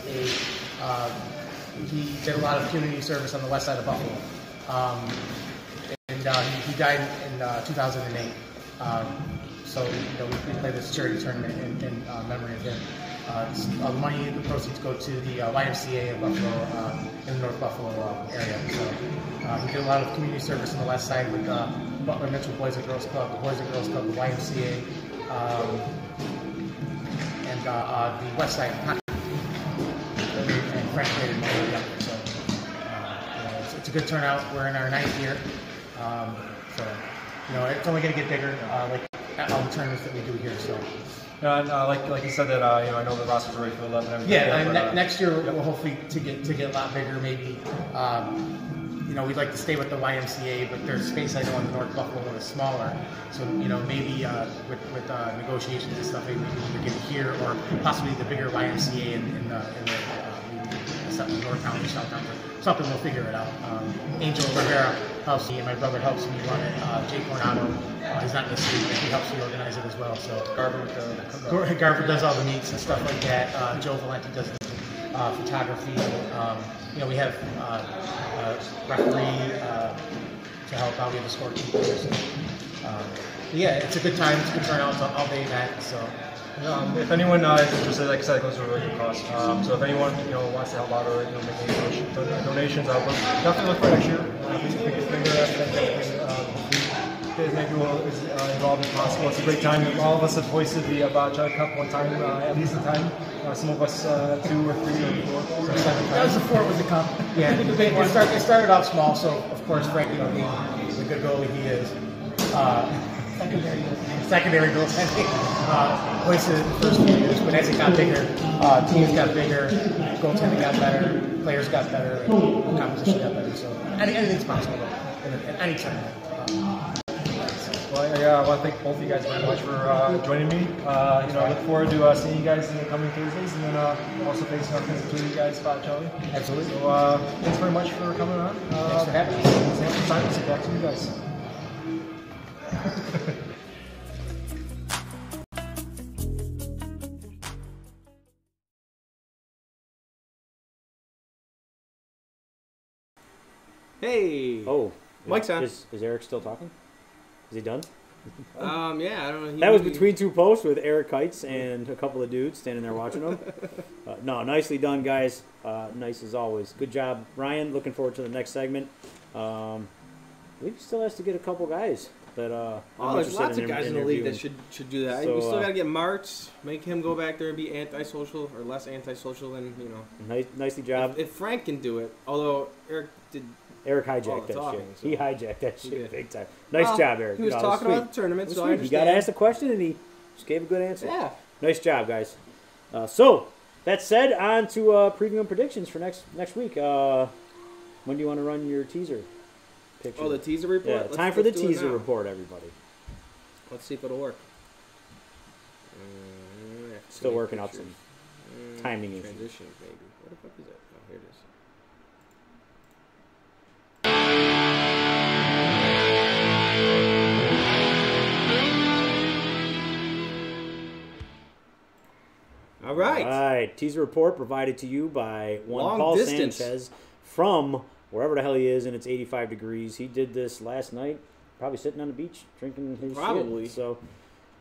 he did a lot of community service on the west side of Buffalo. He died in 2008. So we play this charity tournament in memory of him. The money, the proceeds go to the YMCA of Buffalo, in the North Buffalo area. So we did a lot of community service on the west side with Butler Mitchell Boys and Girls Club, the Boys and Girls Club, the YMCA, and the west side and Frank created money up. So it's a good turnout. We're in our 9th year. It's only going to get bigger, like all the tournaments that we do here. So. And like you said that I know the roster's already filled up and everything. Yeah, and next year we'll hopefully to get a lot bigger. Maybe we'd like to stay with the YMCA, but there's space I know in North Buffalo that is smaller. So maybe with negotiations and stuff, maybe we can get it here or possibly the bigger YMCA in the North County, South County. something we'll figure it out. Angel Rivera helps me, and my brother helps me run it. Jake Coronado, he's not in the city, but he helps me organize it as well. So Garver does all the meets and stuff like that. Joe Valenti does the photography. We have referee to help out. We have a scorekeeper. Yeah, it's a good time. It's a good turnout. It's all day event. So. If anyone is interested, like I said, it goes to a really good cause. So if anyone wants to help out or make any donations, definitely look for next year. We get bigger as many people involved as possible. It's a great time. All of us have hoisted the Boccia Cup one time, at least a time. Some of us 2 or 3 or 4. That was the 4 with the cup. Yeah, it started off small. So of course, Frank, being the good goalie he is. Secondary goaltending. Hoisted the first few years, but as it got bigger, teams got bigger, goaltending got better, players got better, and competition got better. So anything's possible at any time. Well, I want to thank both of you guys very much for joining me. I look forward to seeing you guys in the coming Thursdays, and then also facing off against you guys, Charlie. Absolutely. So thanks very much for coming on. Thanks for having us. It's time to sit back to you guys. Hey. Oh, Mike's on. Is Eric still talking? Is he done? Yeah, I don't know. That was between 2 posts with Eric Kites and a couple of dudes standing there watching them. No, nicely done, guys. Nice as always. Good job, Ryan. Looking forward to the next segment. We still has to get a couple guys that. There's lots of guys in the league that should do that. So, we still got to get Martz, make him go back there and be antisocial or less antisocial than Nicely job. If Frank can do it, although Eric hijacked that talking, shit. so. He hijacked that shit big time. Nice job, Eric. He was talking about the tournament, so I understand. He got asked a question and he just gave a good answer. Yeah. Nice job, guys. So, that said, on to preview and predictions for next week. When do you want to run your teaser picture? Oh, the teaser report? Yeah, time for the teaser report, everybody. Let's see if it'll work. Still working out some timing issues. Transitions, maybe. What the fuck is that? Oh, here it is. All right. Teaser report provided to you by Long Paul distance. Sanchez from wherever the hell he is, and it's 85 degrees. He did this last night, probably sitting on the beach drinking his shit. So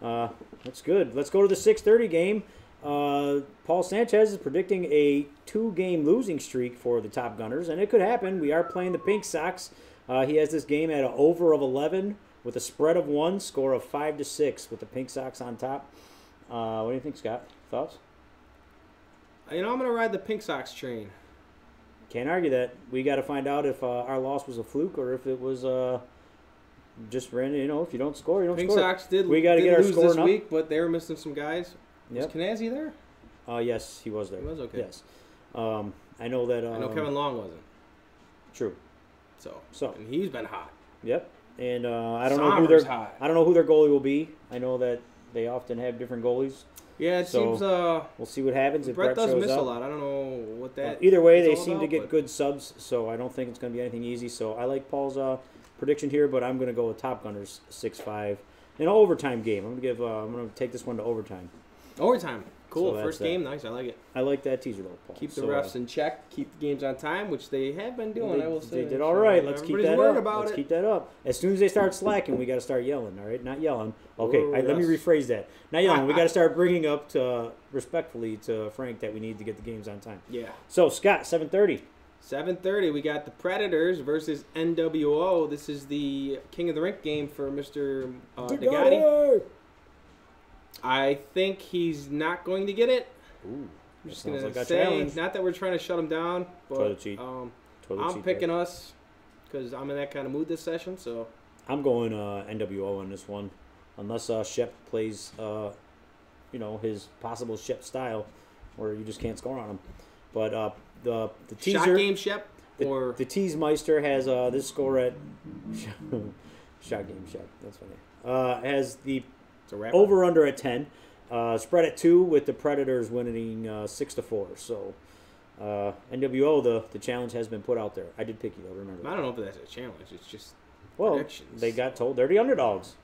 that's good. Let's go to the 6:30 game. Paul Sanchez is predicting a 2-game losing streak for the Top Gunners, and it could happen. We are playing the Pink Sox. He has this game at an over of 11 with a spread of 1, score of 5-6 with the Pink Sox on top. What do you think, Scott? Thoughts? I'm going to ride the Pink Sox train. Can't argue that. We got to find out if our loss was a fluke or if it was just random. If you don't score, you don't Pink score. Sox did we got to get our lose score this up. week, but they were missing some guys. Yep. Was Kanazzi there? Yes, he was there. He was, okay. Yes. I know that. I know Kevin Long wasn't. True. So and he's been hot. Yep. And I don't know who their goalie will be. I know that they often have different goalies. Yeah, it seems. We'll see what happens if Brett does shows miss up. a lot. I don't know what that. Either way, they is all seem to about, get good subs, so I don't think it's going to be anything easy. So I like Paul's prediction here, but I'm going to go with Top Gunners 6-5 in an overtime game. I'm going to take this one to overtime. Overtime. Cool. So First game. Nice. I like it. I like that teaser, though, Paul. Keep the refs in check. Keep the games on time, which they have been doing, I will say. They did all right. Let's keep that up. Let's keep that up. As soon as they start slacking, we got to start yelling, all right? Not yelling. Okay, let me rephrase that. Not yelling. We got to start bringing up respectfully to Frank that we need to get the games on time. Yeah. So, Scott, 7:30. 7:30, we got the Predators versus NWO. This is the King of the Rink game for Mr. DeGatti. I think he's not going to get it. Ooh, I'm just going like to a say, challenge. not that we're trying to shut him down, but I'm picking us because I'm in that kind of mood this session. So I'm going NWO on this one, unless Shep plays, his possible Shep style, where you just can't score on him. But the teaser shot game Shep or the Tease Meister has this score at shot game Shep. That's funny. Has the over under at 10. Spread at 2 with the Predators winning 6-4. So NWO, the challenge has been put out there. I did pick you, though, remember. I don't know if that's a challenge. It's just Well, predictions. they got told they're the underdogs.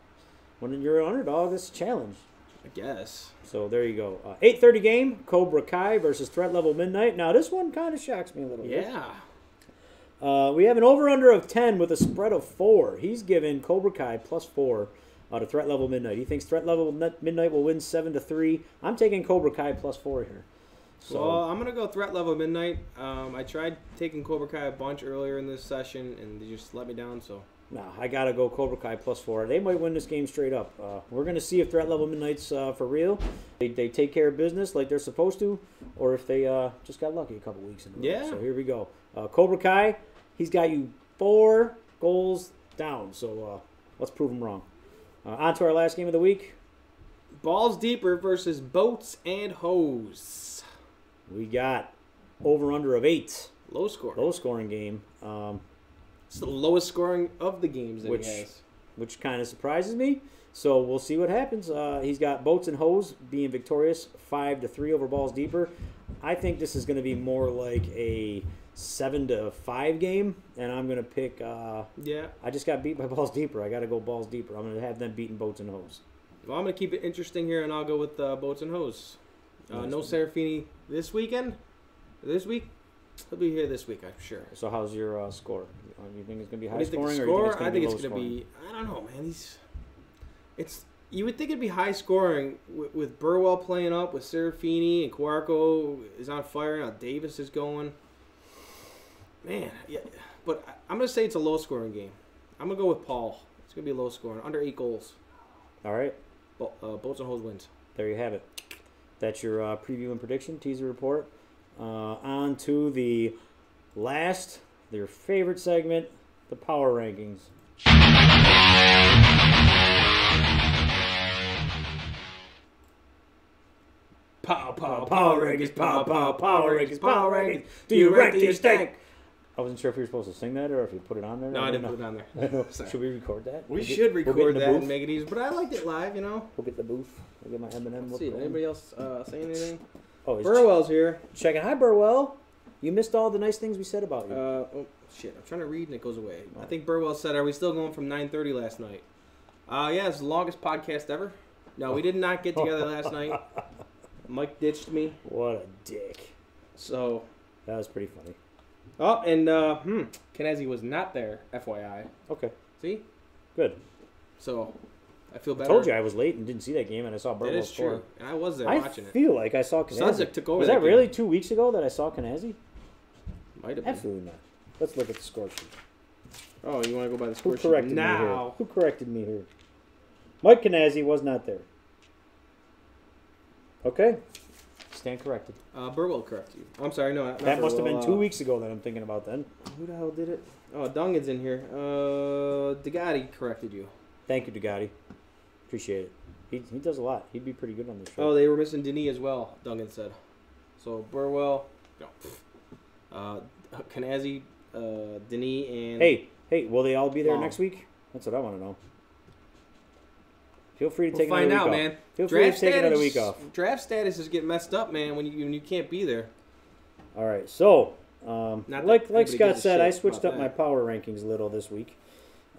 When you're an underdog, it's a challenge. I guess. So there you go. 8:30 game, Cobra Kai versus Threat Level Midnight. Now, this one kind of shocks me a little bit. Yeah. We have an over-under of 10 with a spread of 4. He's given Cobra Kai +4 to Threat Level Midnight. He thinks Threat Level Midnight will win 7-3. I'm taking Cobra Kai +4 here. So, Well, I'm gonna go Threat Level Midnight. I tried taking Cobra Kai a bunch earlier in this session, and they just let me down. So no, I got to go Cobra Kai +4. They might win this game straight up. We're going to see if Threat Level Midnight's for real. They take care of business like they're supposed to, or if they just got lucky a couple weeks in a row. Yeah. So here we go. Cobra Kai, he's got you 4 goals down. So let's prove him wrong. On to our last game of the week. Balls Deeper versus Boats and Hose. We got over-under of 8. Low score. Low scoring game. It's the lowest scoring of the games that Which- he has. Which kind of surprises me. So we'll see what happens. He's got Boats and Hose being victorious 5-3 over Balls Deeper. I think this is going to be more like a 7-5 game, and I'm going to pick. Yeah. I just got beat by Balls Deeper. I got to go Balls Deeper. I'm going to have them beating Boats and Hose. Well, I'm gonna keep it interesting here, and I'll go with Boats and Hose. Nice. No Serafini this weekend. This week, he'll be here this week, I'm sure. So how's your score? You think it's going to be What high do you think the scoring, or score? you think it's I going to think be it's low gonna scoring? be. I don't know, man. You would think it'd be high scoring with Burwell playing up, with Serafini and Cuarco is on fire now. Davis is going. Man, yeah, but I'm gonna say it's a low scoring game. I'm gonna go with Paul. It's gonna be low scoring, under 8 goals. All right. Boats and Hose wins. There you have it. That's your preview and prediction teaser report. On to the last, your favorite segment, the power rankings. Power rankings, power rankings. Do you rank? Do you stank? I wasn't sure if you were supposed to sing that or if you put it on there. No, I didn't put it on there. Should we record that? We We'll get- should we'll get record in the that booth. and make it easy, but I liked it live, you know. We'll get the booth. We'll get my M&M. Let's see, anybody else say anything? Oh, he's Burwell's here. checking. Hi, Burwell. You missed all the nice things we said about you. Oh shit! I'm trying to read and it goes away. I think Burwell said, "Are we still going from 9:30 last night?" Yeah, it's the longest podcast ever. No, we did not get together last night. Mike ditched me, What a dick. so. That was pretty funny. Oh, and Kanazi was not there. FYI. Okay, See, good. so I feel I better. told you I was late and didn't see that game, and I saw that Burwell is score. true, and I was there I watching it. feel like I saw Kanazi. Sudzik took over Was that that game. really 2 weeks ago that I saw Kanazi? Might have been. Absolutely not. Let's look at the score sheet. Oh, you want to go by the Who score sheet corrected me here? now? Who corrected me here? Mike Kanazi was not there. Okay. Stand corrected. Burwell corrected you. I'm sorry, no. Not That must have been Burwell, 2 weeks ago that I'm thinking about then. Who the hell did it? Oh, Dungan's in here. Degatti corrected you. Thank you, Dugatti. Appreciate it. He does a lot. He'd be pretty good on this show. Oh, they were missing Denis as well, Dungan said. So Burwell, Kanazi, Denis, and... Hey, will they all be there Long. next week? That's what I want to know. Feel free to We'll take find another out, week man. off. Feel free to take another week off. Draft status is getting messed up, man, when you can't be there. All right, so Not that like anybody Scott gives a said, shit I switched about up my that. power rankings a little this week.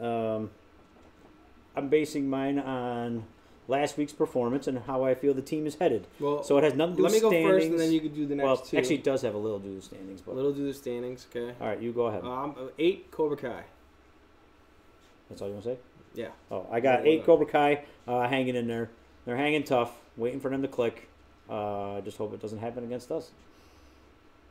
I'm basing mine on last week's performance and how I feel the team is headed. Well, So it has nothing to do let with me go standings. first, and then you can do the next well, two. actually, it does have a little to do with standings. A But little do the standings, okay? all right, you go ahead. 8, Cobra Kai. That's all you want to say? Yeah. Oh, I got 8 Cobra Kai hanging in there. They're hanging tough, waiting for them to click. I just hope it doesn't happen against us.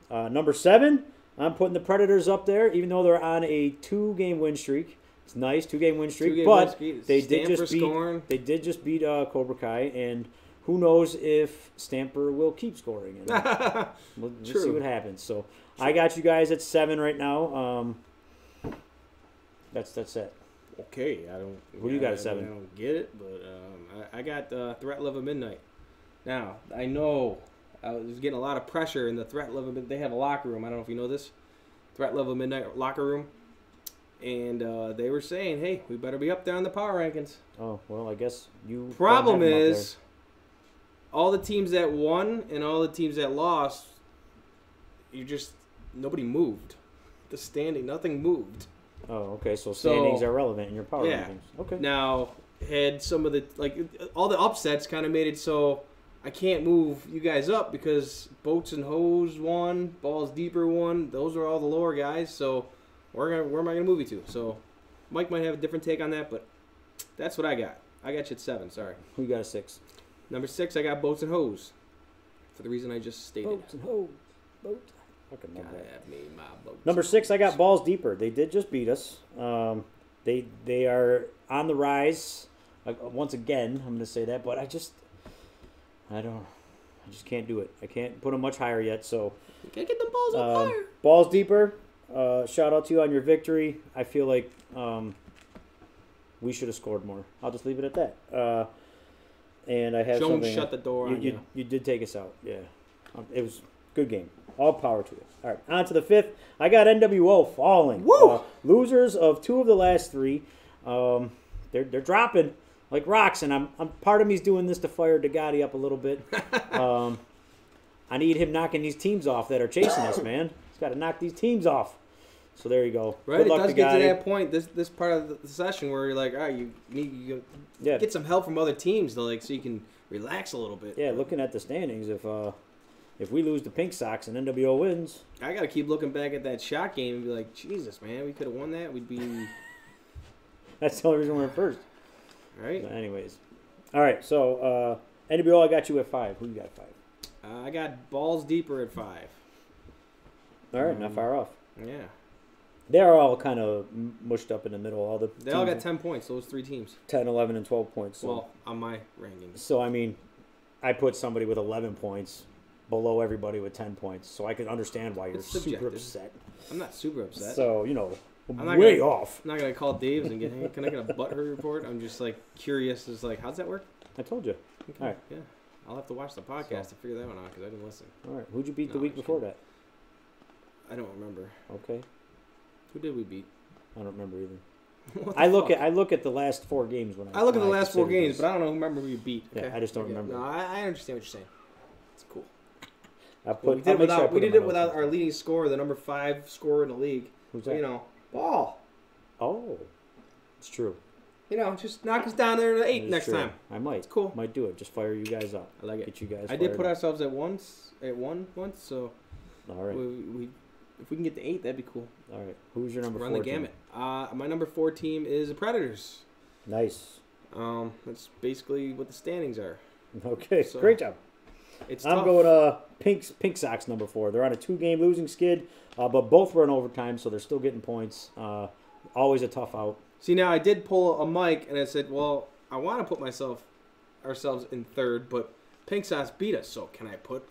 Number 7, I'm putting the Predators up there, even though they're on a 2-game win streak. It's nice, 2-game win streak, Two-game but win streak. they did Stamper just beat. scoring. They did just beat Cobra Kai, and who knows if Stamper will keep scoring? And we'll see True. what happens. So I got you guys at 7 right now. That's it. Okay, I don't. Who do you got at 7? I don't get it, but I got Threat Level Midnight. Now I know I was getting a lot of pressure in the Threat Level. They have a locker room. I don't know if you know this. Threat Level Midnight locker room, and they were saying, "Hey, we better be up there on the power rankings." Oh well, I guess you. Problem don't have them up is, all the teams that won and all the teams that lost, nobody moved. The standing, nothing moved. Oh, okay. So standings are relevant in your power rankings. Okay. Now, had some of the, all the upsets kind of made it so I can't move you guys up because Boats and Hose won, Balls Deeper won. Those are all the lower guys. So where am I going to move you to? So Mike might have a different take on that, but that's what I got. I got you at 7. Sorry. Who you got at 6? Number 6, I got Boats and Hose. For the reason I just stated. Boats and Hose. Boats. Fucking love Gotta that. have me my boats. Number 6, I got Balls Deeper. They did just beat us. They are on the rise. Once again, I'm going to say that, but I just can't do it. I can't put them much higher yet. So You can't get them balls up higher. Balls Deeper. Shout out to you on your victory. I feel like we should have scored more. I'll just leave it at that. And I have Don't something. shut the door on you. You did take us out. Yeah, it was a good game. All power to you. All right, on to the 5th. I got NWO falling. Woo! Losers of 2 of the last 3. They're dropping like rocks, and I'm part of me's doing this to fire Degatti up a little bit. I need him knocking these teams off that are chasing us, man. He's got to knock these teams off. So there you go. Right, Good it luck, does get to Degatti. that point. This part of the session where you're like, all right, you need to Yeah. get some help from other teams, so you can relax a little bit. Yeah, looking at the standings, if we lose the Pink Sox and NWO wins, I gotta keep looking back at that shot game and be like, Jesus, man, we could have won that. We'd be that's the only reason we're in first. right. But anyways, all right. So NWO, I got you at 5. Who you got at 5? I got Balls Deeper at 5. All right, not far off. Yeah, They're all kind of mushed up in the middle. All the they all got teams, 10 points. Those 3 teams. 10, 11, and 12 points. So. Well, on my rankings. So, I mean, I put somebody with 11 points below everybody with 10 points. So I can understand why you're It's super subjective. upset. I'm not super upset. So, I'm not way gonna- off. I'm not gonna call Dave's and get, hey, can I get a butthurt report? I'm just curious. Is how's that work? I told you. Okay. All right. Yeah. I'll have to watch the podcast to figure that one out because I didn't listen. All right. Who'd you beat No, the week I'm just before kidding. that? I don't remember. Okay. Who did we beat? I don't remember either. What the I look fuck? at the last 4 games when I look at when the last 4 consider games, this. but I don't remember who you beat. Yeah, Okay? I just don't Okay. remember. No, I understand what you're saying. It's cool. I put, Well, we did I'll it make sure I without. put We them did in it my without notes. our leading scorer, the number 5 scorer in the league. Who's So, that? Ball. Oh, it's true. Just knock us down there to 8 It is next true. time. I might. It's cool. Might do it. Just fire you guys up. I like it. Get you guys. I did fired put up. ourselves at 1 once, so All right. we if we can get to 8, that'd be cool. All right. Who's your number 4? Run the gamut. My number 4 team is the Predators. Nice. That's basically what the standings are. Okay. So, Great job. It's I'm tough. going Pink Sox number 4. They're on a 2-game losing skid, but both were in overtime, so they're still getting points. Always a tough out. See, now I did pull a mic, and I said, well, I want to put ourselves in 3rd, but Pink Sox beat us, so can I put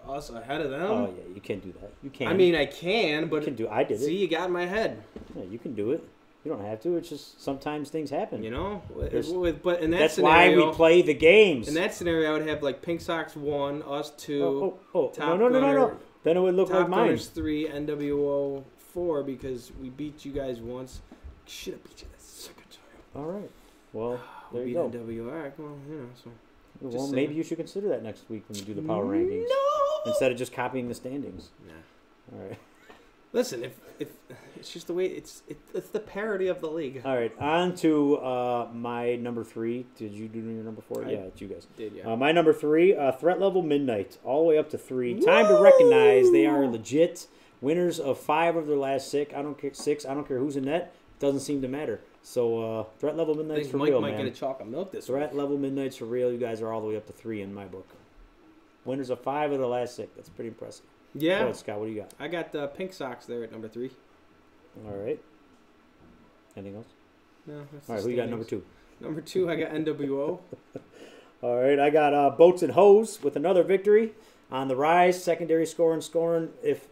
us ahead of them? Oh yeah, you can't do that. You can't. I mean, I can, but you can do. I did see, it. you got in my head. Yeah, you can do it. You don't have to. It's just sometimes things happen. But in that That's scenario, why we play the games. In that scenario, I would have Pink Sox 1, us 2, Top no. Gunner, Then it would look Top like mine. Gunners 3, NWO 4 because we beat you guys once. Should have beat you the second time. All right. Well, We there you beat go. NWO. All right, well, so. Well, Just maybe saying. you should consider that next week when you do the power rankings No. instead of just copying the standings. Nah. All right. Listen, if it's just the way it's the parody of the league. All right. On to my number 3. Did you do your number 4? I Yeah, it's you guys. Did yeah. My number 3, threat level Midnight, all the way up to 3. Time to recognize they are legit winners of 5 of their last 6. I don't care who's in net. Doesn't seem to matter. So threat level I Midnight's think for Mike real, might man. get a chocolate milk this week. Threat level Midnight's for real. You guys are all the way up to 3 in my book. Winners of 5 of the last 6. That's pretty impressive. Go Yeah, ahead, Scott. What do you got? I got Pink Sox there at number 3. All right. Anything else? No, that's All right. the Who you got standings. number 2? Number 2, I got NWO. All right. I got Boats and Hose with another victory on the rise. Secondary scoring. If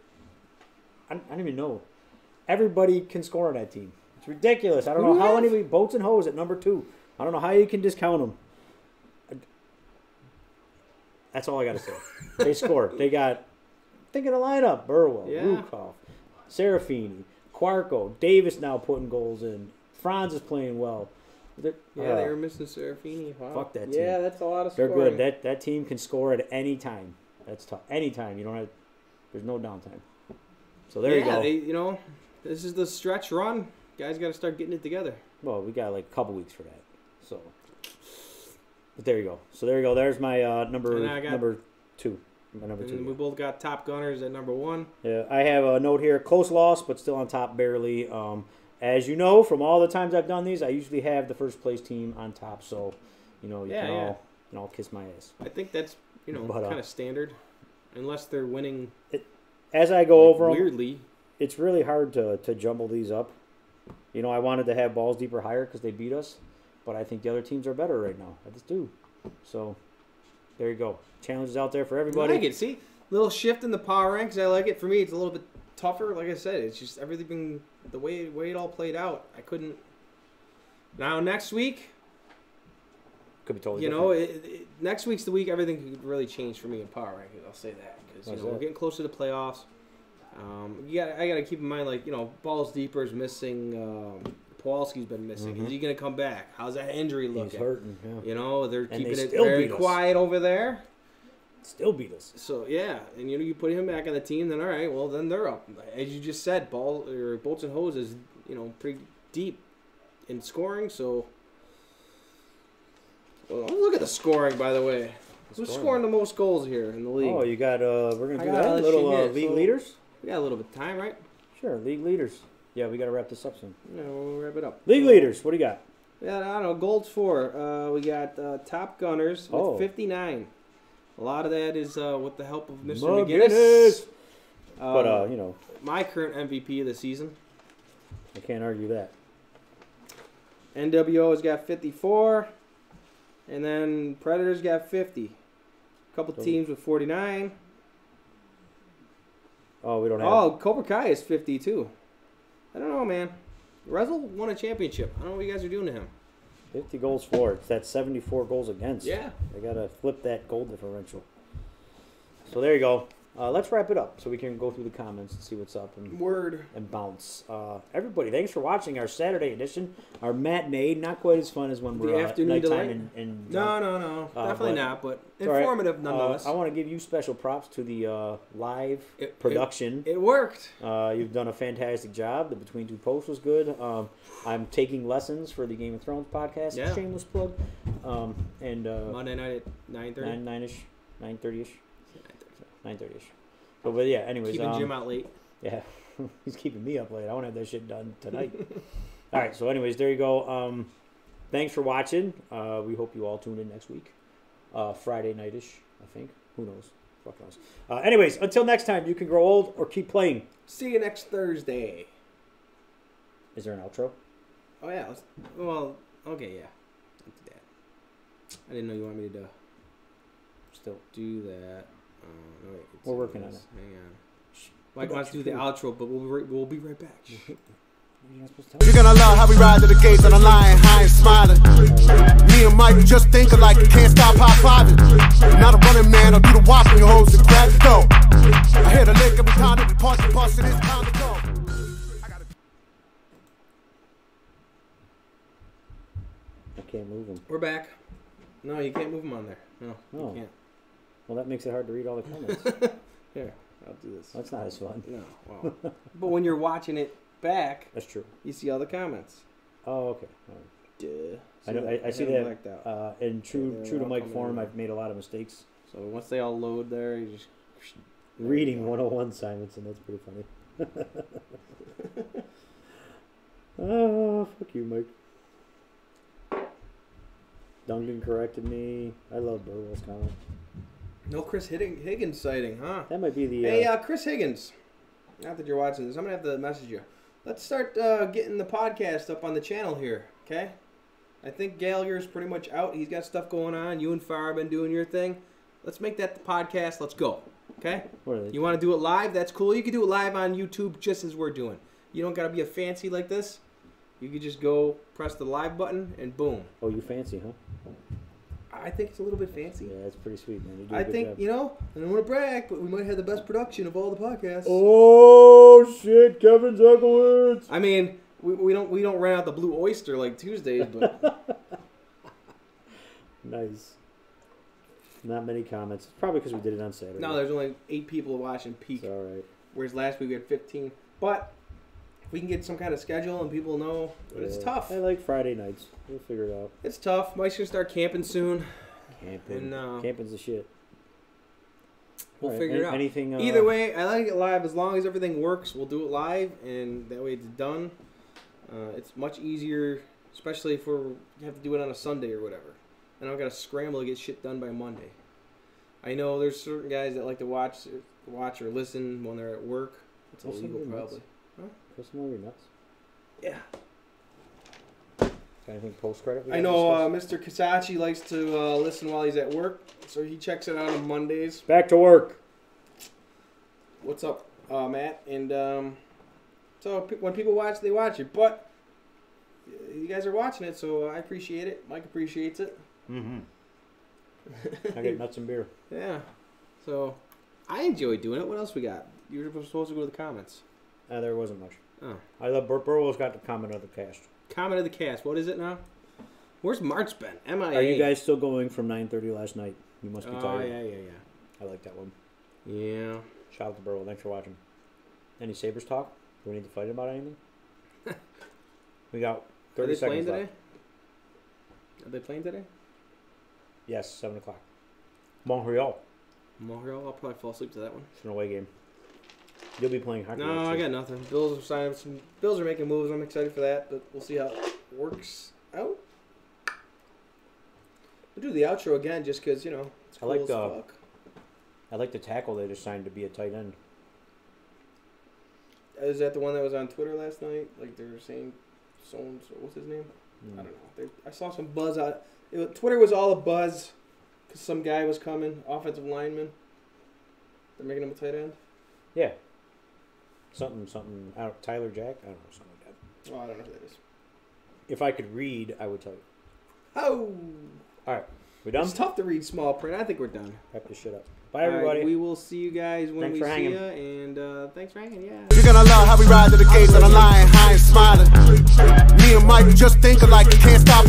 I don't even know. Everybody can score on that team. It's ridiculous. I don't know how anybody. Boats and Hose at number 2. I don't know how you can discount them. That's all I got to say. They scored. They got. Think of the lineup: Burwell, Yeah. Rukov, Serafini, Quarko, Davis now putting goals in. Franz is playing well. Yeah, they were missing Serafini. Wow. Fuck that Yeah, team. that's a lot of They're scoring. good. That team can score at any time. That's tough. Anytime. You don't have. There's no downtime. So there you go. This is the stretch run. Guys got to start getting it together. Well, we got like a couple weeks for that. So, but there you go. So there you go. There's my number two. My number two. And we both got Top Gunners at number 1. Yeah, I have a note here. Close loss, but still on top barely. As you know, from all the times I've done these, I usually have the first place team on top. So, you can all kiss my ass. I think that's kind of standard, unless they're winning. As I go over them, weirdly, it's really hard to jumble these up. I wanted to have balls deeper higher because they beat us, but I think the other teams are better right now. I just do. So, there you go. Challenges out there for everybody. I like it. See, little shift in the power ranks. I like it. For me, it's a little bit tougher. Like I said, it's just everything the way it all played out. I couldn't. Now next week, could be totally different. Next week's the week everything could really change for me in power rankings. I'll say that because we're getting closer to playoffs. I got to keep in mind, balls deeper is missing. Kowalski's been missing. Mm-hmm. Is he going to come back? How's that injury looking? He's hurting. Yeah. They're keeping it very quiet over there. Still beat us. So yeah, and you put him back on the team, then all right, well then they're up. As you just said, bolts and hose is pretty deep in scoring. So look at the scoring, by the way. Who's scoring the most goals here in the league? Oh, you got we're gonna do that little league leaders. We got a little bit of time, right? Sure, league leaders. Yeah, we got to wrap this up soon. Yeah, we'll wrap it up. League leaders, what do you got? Yeah, I don't know. Gold's 4. We got Top Gunners with 59. A lot of that is with the help of Mr. McGinnis. But, my current MVP of the season. I can't argue that. NWO has got 54. And then Predators got 50. A couple teams with 49. Oh, we don't have... Oh, Cobra Kai is 50, too. I don't know, man. Rezel won a championship. I don't know what you guys are doing to him. 50 goals for. It's that 74 goals against. Yeah. They got to flip that goal differential. So there you go. Let's wrap it up so we can go through the comments and see what's up and bounce. Everybody, thanks for watching our Saturday edition, our matinee. Not quite as fun as when we're afternoon nighttime. No. Definitely not, but informative nonetheless. I want to give you special props to the live production. It worked. You've done a fantastic job. The Between Two Posts was good. I'm taking lessons for the Game of Thrones podcast. Yeah. Shameless plug. And Monday night at 9:30? 9-ish, 9:30ish. 9:30ish. But yeah, anyways. Keeping Jim out late. Yeah, he's keeping me up late. I want to have that shit done tonight. All right, so anyways, there you go. Thanks for watching. We hope you all tune in next week. Friday night-ish, I think. Who knows? Fuck knows. Anyways, until next time, you can grow old or keep playing. See you next Thursday. Is there an outro? Oh, yeah. Okay, yeah. Let's do that. I didn't know you wanted me to Still do that. Wait, we're working on it. Hang on. Mike wants to do the outro, but we'll be right back. You're gonna love how we ride to the gates on a lion, high and smiling. Me and Mike just think alike, you can't stop high-fiving. Not a running man, I'll do the whopping, your hoes and grab the dough. I hear the lick every time that we punch the bus and it's time to go. I can't move them. We're back. No, you can't move them on there. No, you can't. Well, that makes it hard to read all the comments. Here, I'll do this. That's not as fun. No, well, but when you're watching it back, that's true. You see all the comments. Oh, okay. Duh. I see that. In true to Mike form, I've made a lot of mistakes. So once they all load there, you just reading 101 Simonson. That's pretty funny. Oh, fuck you, Mike. Duncan corrected me. I love Burwell's comment. No Chris Higgins sighting, huh? That might be the... Hey, Chris Higgins. Not that you're watching this. I'm going to have to message you. Let's start getting the podcast up on the channel here, okay? I think Gallagher's pretty much out. He's got stuff going on. You and Farr have been doing your thing. Let's make that the podcast. Let's go, okay? You want to do it live? That's cool. You can do it live on YouTube just as we're doing. You don't got to be a fancy like this. You could just go press the live button and boom. Oh, you fancy, huh? I think it's a little bit fancy. Yeah, it's pretty sweet, man. You do I think, job. I don't want to brag, but we might have the best production of all the podcasts. Oh, shit, Kevin Zuckerwitz. I mean, we don't rent out the Blue Oyster like Tuesdays, but... Nice. Not many comments. Probably because we did it on Saturday. No, there's only 8 people watching peak. It's all right. whereas last week we had 15. But if we can get some kind of schedule and people know, but it's tough. I like Friday nights. We'll figure it out. It's tough. Mike's gonna start camping soon. Camping. And, camping's the shit. We'll figure it out. Anything? Either way, I like it live. As long as everything works, we'll do it live, and that way it's done. It's much easier, especially if you have to do it on a Sunday or whatever. And I've got to scramble to get shit done by Monday. I know there's certain guys that like to watch or listen when they're at work. It's illegal, probably. Huh? Chris, you're nuts. Yeah. Anything post credit? I know Mr. Kasachi likes to listen while he's at work, so he checks it out on Mondays. Back to work. What's up, Matt? And so when people watch, they watch it. But you guys are watching it, so I appreciate it. Mike appreciates it. Mm-hmm. I get nuts and beer. Yeah. So I enjoy doing it. What else we got? You were supposed to go to the comments. There wasn't much. Oh. I love Burwell's got the comment of the cast. Comment of the cast. What is it now? Where's March been? MIA. Are you guys still going from 9:30 last night? You must be tired. Oh, yeah. I like that one. Yeah. Shout out to Burwell. Thanks for watching. Any Sabres talk? Do we need to fight about anything? We got 30 seconds left. Are they playing today? Yes, 7 o'clock. Montreal. I'll probably fall asleep to that one. It's an away game. You'll be playing hockey. No, I got nothing. Bills are signing some. Bills are making moves. I'm excited for that, but we'll see how it works out. We'll do the outro again, just because it's cool as fuck. I like the tackle they just signed to be a tight end. Is that the one that was on Twitter last night? Like they were saying, what's his name? I don't know. I saw some buzz out. Twitter was all a buzz because some guy was coming, offensive lineman. They're making him a tight end. Yeah. Something. Tyler Jack? I don't know, something like that. Oh, I don't know who that is. If I could read, I would tell you. Oh. All right. We done? It's tough to read small print. I think we're done. Wrap this shit up. Bye, everybody. Right, we will see you guys when thanks we for see hanging. you. And thanks for hanging, yeah. You're gonna love how we ride to the gates on the line, high and smiling. Me and Mike just thinking like you can't stop